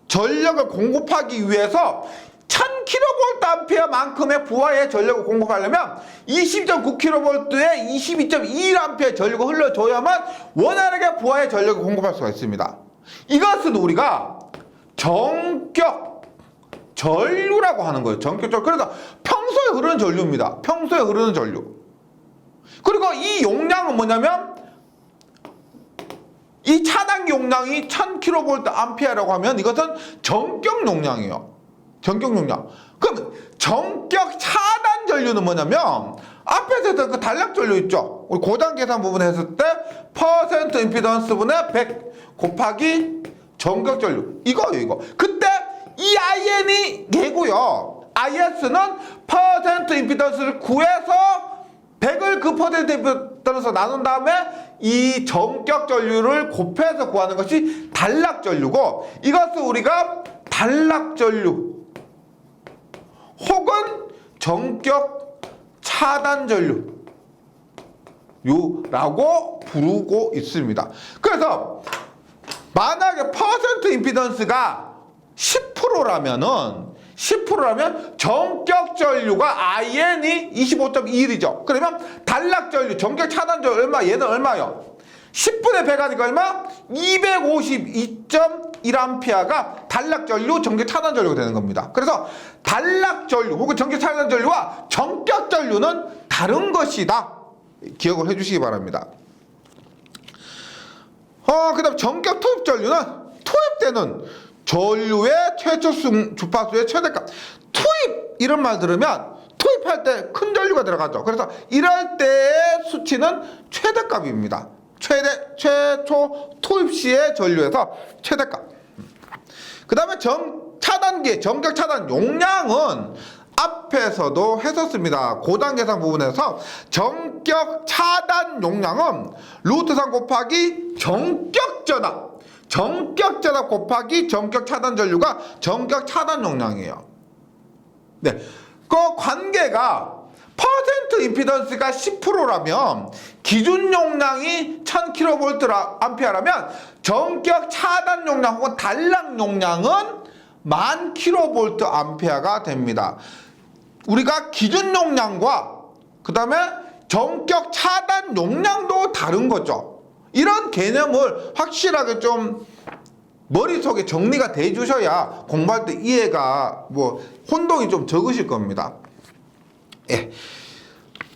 전력을 공급하기 위해서 1000kVA만큼의 부하의 전력을 공급하려면 20.9kV에 22.21A 전류가 흘러줘야만 원활하게 부하의 전력을 공급할 수가 있습니다. 이것은 우리가 전격 전류라고 하는 거예요. 전격 전류. 그래서 평소에 흐르는 전류입니다. 평소에 흐르는 전류. 그리고 이 용량은 뭐냐면 이 차단기 용량이 1000kVA라고 하면 이것은 전격 용량이에요. 전격 용량. 그럼 전격 차단 전류는 뭐냐면 앞에서 했던 그 단락 전류 있죠. 우리 고장 계산 부분 했을 때 퍼센트 임피던스 분의 100 곱하기 전격 전류. 이거예요, 이거. 그때 이 IN이 얘고요. IS는 퍼센트 임피던스를 구해서 100을 그 퍼센트 임피던스로 나눈 다음에 이 전격 전류를 곱해서 구하는 것이 단락 전류고, 이것을 우리가 단락 전류 혹은 전격 차단 전류라고 부르고 있습니다. 그래서 만약에 퍼센트 임피던스가 10%라면 전격 전류가 IN이 25.21이죠. 그러면 단락 전류, 전격 차단 전류 얼마? 얘는 얼마요? 10분의 100 하니까 얼마? 252.1A가 단락 전류, 전격 차단 전류가 되는 겁니다. 그래서 단락 전류 혹은 전격 차단 전류와 전격 전류는 다른 것이다. 기억을 해주시기 바랍니다. 그 다음 전격 투입 전류는 투입되는 전류의 최초 주파수의 최대값. 투입 이런 말 들으면 투입할 때 큰 전류가 들어가죠. 그래서 이럴 때의 수치는 최대값입니다. 최초 투입 시의 전류에서 최대값. 그 다음에 차단기 전격 차단 용량은 앞에서도 했었습니다. 고장 계산 부분에서 전격 차단 용량은 루트 3 곱하기 전격 전압 곱하기 전격 차단 전류가 전격 차단 용량이에요. 네, 그 관계가 퍼센트 임피던스가 10%라면 기준 용량이 1000kVA라면 전격 차단 용량 혹은 단락 용량은 1000kVA가 됩니다. 우리가 기준 용량과 그 다음에 전격 차단 용량도 다른 거죠. 이런 개념을 확실하게 좀 머릿속에 정리가 돼 주셔야 공부할 때 이해가 혼동이 좀 적으실 겁니다. 예.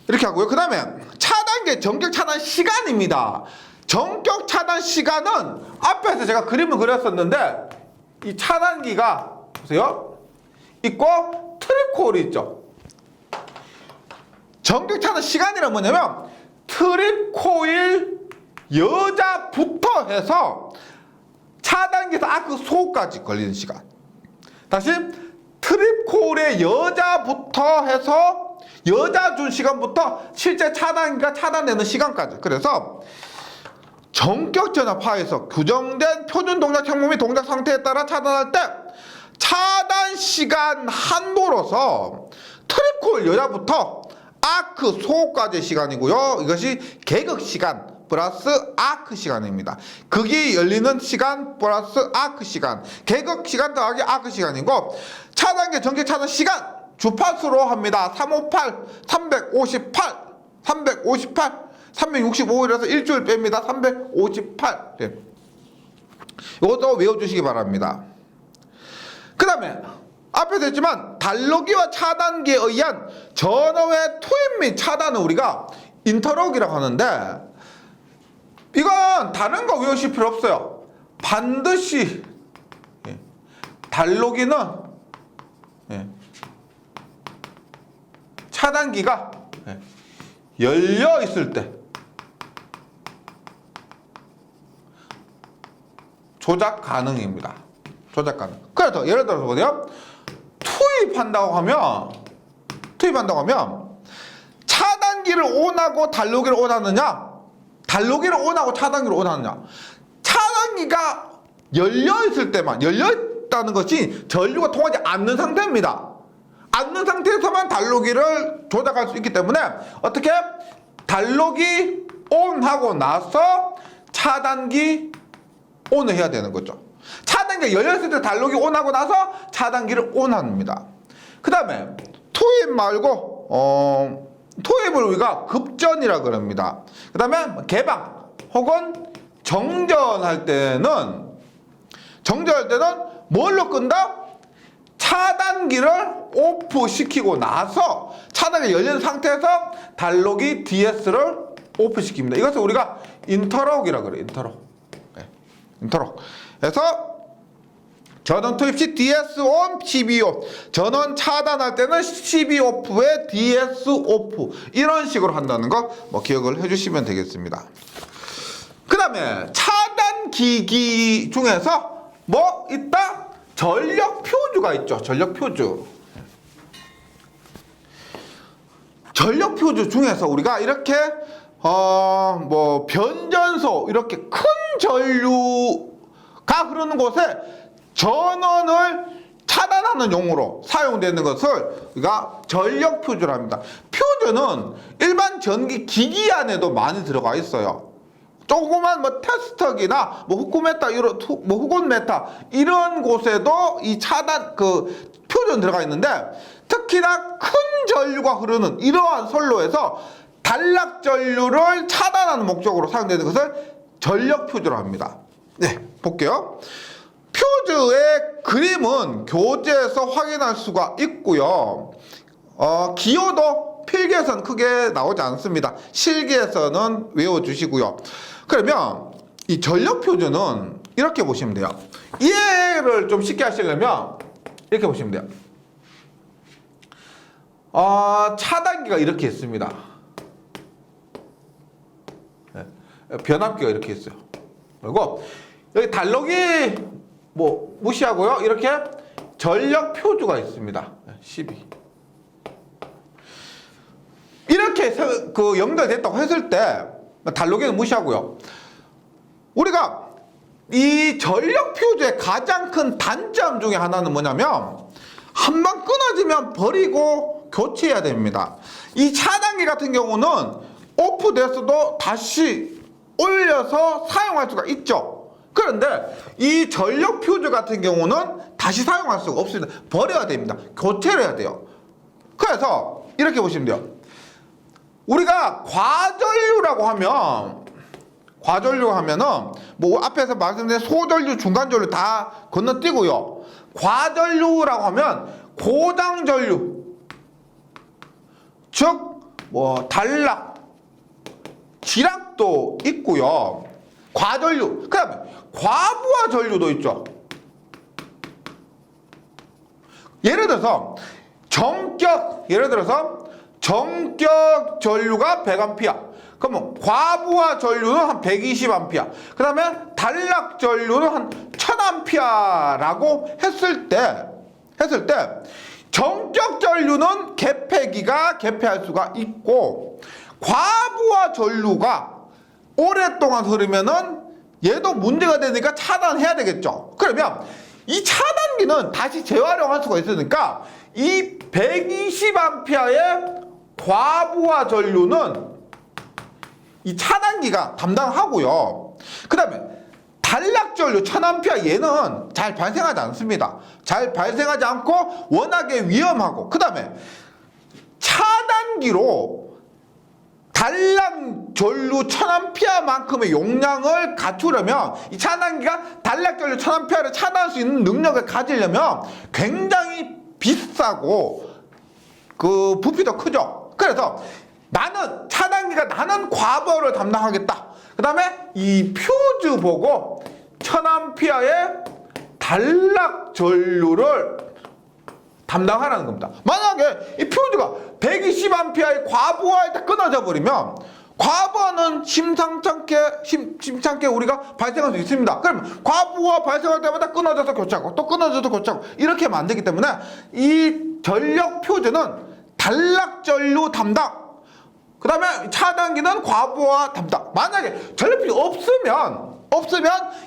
이렇게 하고요. 그 다음에 차단기 전격 차단 시간입니다. 전격 차단 시간은 앞에서 제가 그림을 그렸었는데 이 차단기가 보세요. 있고 트립코일이 있죠. 전격 차단 시간이란 뭐냐면 트립코일 여자부터 해서 차단기에서 아크 소까지 걸리는 시간. 다시 트립코일의 여자부터 해서 여자 준 시간부터 실제 차단기가 차단되는 시간까지. 그래서 전격 전압하에서 규정된 표준 동작 향목 및 동작 상태에 따라 차단할 때 차단 시간 한도로서 트리콜 여자부터 아크 소까지 시간이고요. 이것이 개극 시간 플러스 아크 시간입니다. 극이 열리는 시간 플러스 아크 시간, 개극 시간 더하기 아크 시간이고, 차단계 전개 차단 시간 주파수로 합니다. 358, 358, 358, 365일에서 일주일 뺍니다. 358. 네. 이것도 외워주시기 바랍니다. 그 다음에 앞에서 했지만 달로기와 차단기에 의한 전원의 투입 및 차단은 우리가 인터럭이라고 하는데, 이건 다른 거 외우실 필요 없어요. 반드시 달로기는 차단기가 열려 있을 때 조작 가능입니다. 조작 가능. 그래서 예를 들어서 보세요. 투입한다고 하면 차단기를 온하고 달로기를 온하느냐, 달로기를 온하고 차단기를 온하느냐. 차단기가 열려 있을 때만, 열려 있다는 것이 전류가 통하지 않는 상태입니다. 않는 상태에서만 달로기를 조작할 수 있기 때문에 어떻게 달로기 온하고 나서 차단기 온을 해야 되는 거죠. 차단기가 열렸을 때 달로기 온하고 나서 차단기를 온합니다. 그 다음에 투입 말고 투입을 우리가 급전이라 그럽니다. 그 다음에 개방 혹은 정전할 때는 뭘로 끈다? 차단기를 오프 시키고 나서 차단기가 열린 상태에서 달로기 DS를 오프 시킵니다. 이것을 우리가 인터럭이라 그래요. 인터럭. 그래서 전원 투입 시 DS ON, CB ON. 전원 차단할 때는 CB OF에 DS OFF. 이런 식으로 한다는 거 기억을 해주시면 되겠습니다. 그 다음에 차단기기 중에서 뭐 있다? 전력 표주가 있죠. 전력 표주. 전력 표주 중에서 우리가 이렇게 변전소, 이렇게 큰 전류가 흐르는 곳에 전원을 차단하는 용으로 사용되는 것을 우리가 전력 표주라 합니다. 표주는 일반 전기 기기 안에도 많이 들어가 있어요. 조그만 테스터기나 후쿠메타 이런 후곤메타 이런 곳에도 이 차단 표준 들어가 있는데, 특히나 큰 전류가 흐르는 이러한 선로에서 단락 전류를 차단하는 목적으로 사용되는 것을 전력 표주라 합니다. 네, 볼게요. 표주의 그림은 교재에서 확인할 수가 있고요. 기호도 필기에서는 크게 나오지 않습니다. 실기에서는 외워주시고요. 그러면 이 전력 표주는 이렇게 보시면 돼요. 이해를 좀 쉽게 하시려면 이렇게 보시면 돼요. 차단기가 이렇게 있습니다. 변압기가 이렇게 있어요. 그리고 여기 달로기 무시하고요. 이렇게 전력 표주가 있습니다. 12. 이렇게 연결됐다고 했을 때 달로기는 무시하고요. 우리가 이 전력 표주의 가장 큰 단점 중에 하나는 뭐냐면, 한번 끊어지면 버리고 교체해야 됩니다. 이 차단기 같은 경우는 오프됐어도 다시 올려서 사용할 수가 있죠. 그런데 이 전력 표주 같은 경우는 다시 사용할 수가 없습니다. 버려야 됩니다. 교체를 해야 돼요. 그래서 이렇게 보시면 돼요. 우리가 과전류라고 하면은 앞에서 말씀드린 소전류, 중간전류 다 건너뛰고요. 과전류라고 하면 고장전류, 즉 단락, 지락도 있고요. 과전류, 그 다음에 과부하 전류도 있죠. 예를 들어서 정격 전류가 100A, 그러면 과부하 전류는 한 120A, 그 다음에 단락 전류는 한 1000A라고 했을 때 정격 전류는 개폐기가 개폐할 수가 있고, 과부하 전류가 오랫동안 흐르면은 얘도 문제가 되니까 차단해야 되겠죠. 그러면 이 차단기는 다시 재활용할 수가 있으니까 이 120A의 과부하 전류는 이 차단기가 담당하고요. 그 다음에 단락전류 1000A 얘는 잘 발생하지 않습니다. 잘 발생하지 않고 워낙에 위험하고, 그 다음에 차단기로 단락전류 1000A만큼의 용량을 갖추려면 이 차단기가 단락전류 1000A를 차단할 수 있는 능력을 가지려면 굉장히 비싸고 그 부피도 크죠. 그래서 나는 과부하를 담당하겠다. 그 다음에 이 퓨즈 보고 1000A의 단락 전류를 담당하라는 겁니다. 만약에 이 퓨즈가 120A의 과부하에 다 끊어져 버리면 과부하는 심상찮게 우리가 발생할 수 있습니다. 그러면 과부하 발생할 때마다 끊어져서 교체하고 또 끊어져서 교체하고 이렇게 하면 안 되기 때문에 이 전력 퓨즈는 단락 전류 담당, 그 다음에 차단기는 과부하 담당. 만약에 전력퓨즈 없으면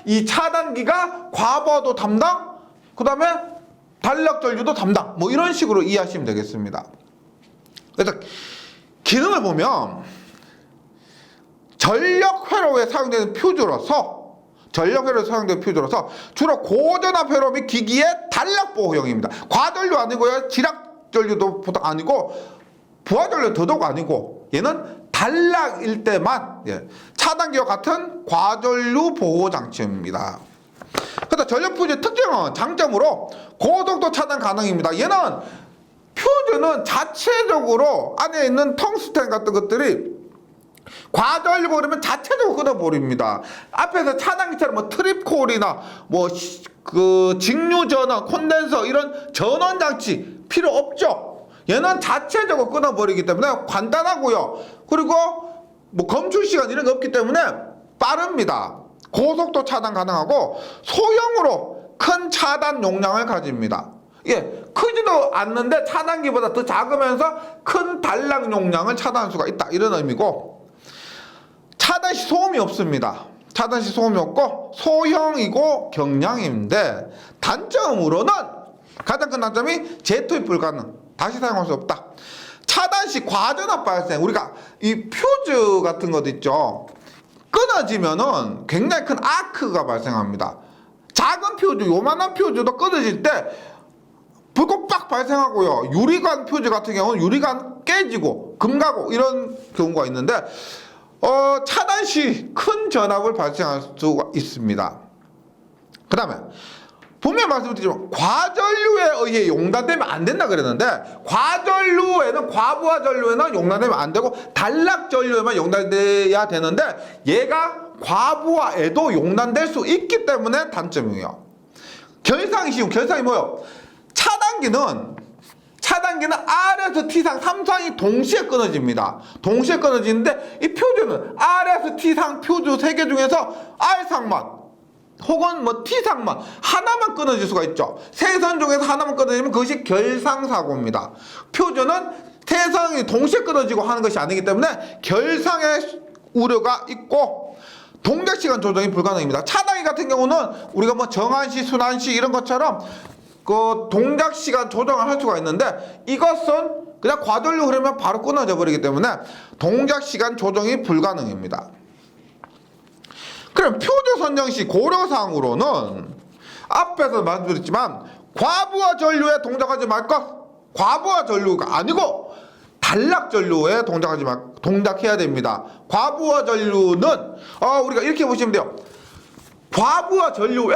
이 차단기가 과부하도 담당, 그 다음에 단락전류도 담당, 뭐 이런 식으로 이해하시면 되겠습니다. 그래서 기능을 보면 전력 회로에 사용되는 퓨즈로서 주로 고전압 회로 및 기기의 단락 보호용입니다. 과전류 아니고요, 지락전류도 보통 아니고 부하전류 더더욱 아니고 얘는 단락일 때만 차단기와 같은 과전류 보호 장치입니다. 그래서 전력 퓨즈의 특징은 장점으로 고속도 차단 가능입니다. 얘는 퓨즈는 자체적으로 안에 있는 텅스텐 같은 것들이 과전류가 그러면 자체적으로 끊어버립니다. 앞에서 차단기처럼 뭐 트립콜이나 뭐 그 직류 전원, 콘덴서 이런 전원 장치 필요 없죠. 얘는 자체적으로 끊어버리기 때문에 간단하고요. 그리고 뭐 검출 시간 이런 거 없기 때문에 빠릅니다. 고속도 차단 가능하고 소형으로 큰 차단 용량을 가집니다. 크지도 않는데 차단기보다 더 작으면서 큰 단락 용량을 차단할 수가 있다, 이런 의미고, 차단 시 소음이 없습니다. 차단 시 소음이 없고 소형이고 경량인데 단점으로는 가장 큰 단점이 재투입 불가능, 다시 사용할 수 없다. 차단 시 과전압 발생, 우리가 이 퓨즈 같은 것 있죠, 끊어지면은 굉장히 큰 아크가 발생합니다. 작은 퓨즈, 요만한 퓨즈도 끊어질 때 불꽃 빡 발생하고요. 유리관 퓨즈 같은 경우는 유리관 깨지고 금 가고 이런 경우가 있는데 차단 시 큰 전압을 발생할 수가 있습니다. 그 다음에 분명히 말씀드리지만 과전류에 의해 용단되면 안 된다 그랬는데, 과전류에는, 과부하 전류에는 용단되면 안 되고 단락 전류에만 용단돼야 되는데 얘가 과부하에도 용단될 수 있기 때문에 단점이에요. 결상이 쉬운, 결상이 뭐예요? 차단기는 R에서 T상 3상이 동시에 끊어집니다. 동시에 끊어지는데 이 퓨즈는 R에서 T상 퓨즈 3개 중에서 R상만 혹은 뭐 T상만 하나만 끊어질 수가 있죠. 세 선 중에서 하나만 끊어지면 그것이 결상사고입니다. 퓨즈는 세 선이 동시에 끊어지고 하는 것이 아니기 때문에 결상의 우려가 있고 동작시간 조정이 불가능합니다. 차단기 같은 경우는 우리가 뭐 정한시, 순한시 이런 것처럼 그 동작시간 조정을 할 수가 있는데 이것은 그냥 과전류 흐르면 바로 끊어져 버리기 때문에 동작시간 조정이 불가능합니다. 그럼 퓨즈 선정 시 고려사항으로는 앞에서 말씀드렸지만 과부하 전류에 동작하지 말 것, 과부하 전류가 아니고 단락 전류에 동작해야 됩니다. 과부하 전류는 우리가 이렇게 보시면 돼요. 과전류에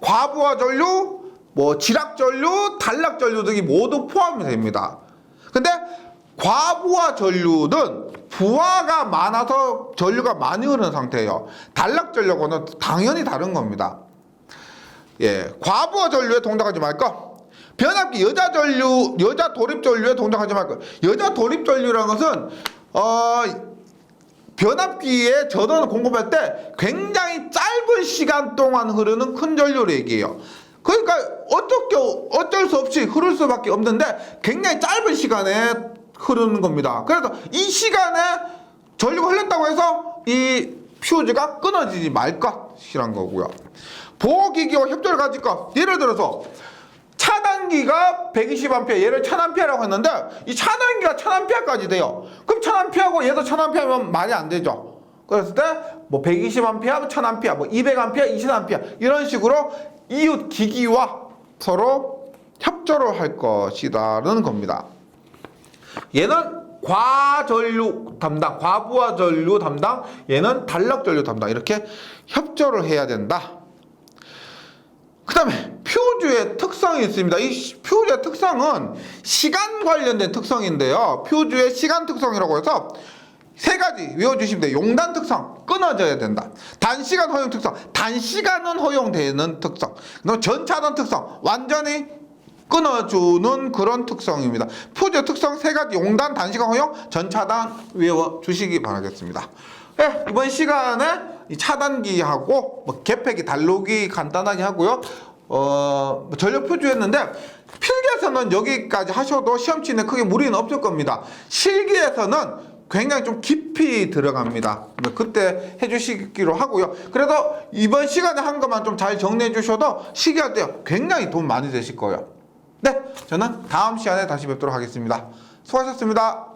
과부하 전류, 뭐 지락 전류, 단락 전류 등이 모두 포함이 됩니다. 근데 과부하 전류는 부하가 많아서 전류가 많이 흐르는 상태예요. 단락 전류하고는 당연히 다른 겁니다. 과부하 전류에 동작하지 말 것. 변압기 여자 도립 전류에 동작하지 말 것. 여자 도립 전류라는 것은 변압기에 전원을 공급할 때 굉장히 짧은 시간 동안 흐르는 큰 전류를 얘기해요. 그러니까 어쩔 수 없이 흐를 수밖에 없는데 굉장히 짧은 시간에 흐르는 겁니다. 그래서 이 시간에 전류가 흘렀다고 해서 이 퓨즈가 끊어지지 말 것이란 거고요. 보호기기와 협조를 가질 것. 예를 들어서 차단기가 120A, 얘를 1000A라고 했는데 이 차단기가 1000A까지 돼요. 그럼 1000A고 얘도 1000A면 말이 안 되죠. 그랬을 때 뭐 120A, 1000A, 뭐 200A, 20A 이런 식으로 이웃 기기와 서로 협조를 할 것이라는 겁니다. 얘는 과전류 담당, 과부하 전류 담당, 얘는 단락 전류 담당 이렇게 협조를 해야 된다. 그 다음에 퓨즈의 특성이 있습니다. 이 퓨즈의 특성은 시간 관련된 특성인데요. 퓨즈의 시간 특성이라고 해서 세 가지 외워주시면 돼요. 용단 특성, 끊어져야 된다. 단시간 허용 특성, 단시간은 허용되는 특성. 그다음에 전차단 특성, 완전히 끊어주는 그런 특성입니다. 퓨즈의 특성 세 가지, 용단, 단시간 허용, 전차단 외워주시기 바라겠습니다. 네, 이번 시간에 이 차단기하고 뭐 개폐기, 달록이 간단하게 하고요. 전력 표주했는데 필기에서는 여기까지 하셔도 시험치에 크게 무리는 없을 겁니다. 실기에서는 굉장히 좀 깊이 들어갑니다. 그때 해주시기로 하고요. 그래도 이번 시간에 한 것만 좀 잘 정리해 주셔도 실기할 때 굉장히 도움 많이 되실 거예요. 네, 저는 다음 시간에 다시 뵙도록 하겠습니다. 수고하셨습니다.